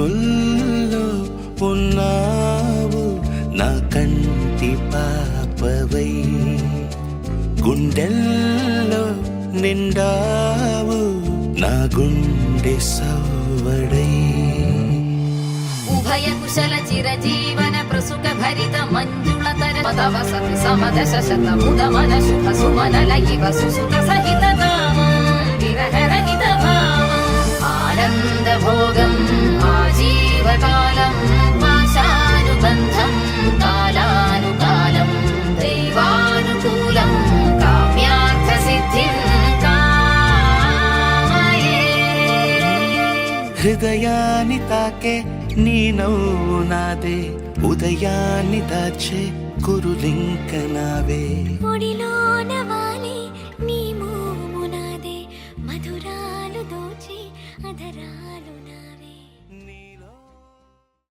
కనుల్లో ఉన్నావు నా కంటి పాపవై, గుండెల్లో నిండావు నా గుండె సవ్వడై. ఉభయ కుశల చిరజీవన ప్రసుక భరిత మంజుళతర తవ సతి సమదశ శతముదమన శుభ సుమనల ఇవ సుసుత సహిత విరహరహిత భావం ఆనంద భోగం ఆజీవకాలం పాశానుబంధం కాలానుకాలం దైవానుకూలం కామ్యార్థ సిద్ధిం కామయే. హృదయాన్ని తాకే నీ నవ్వు నాదే, ఉదయాన్ని దాచే కురులింక నావే. ఒడిలోన వాలే నీ మోము నాదే, మధురాలు దోచే అధరాలు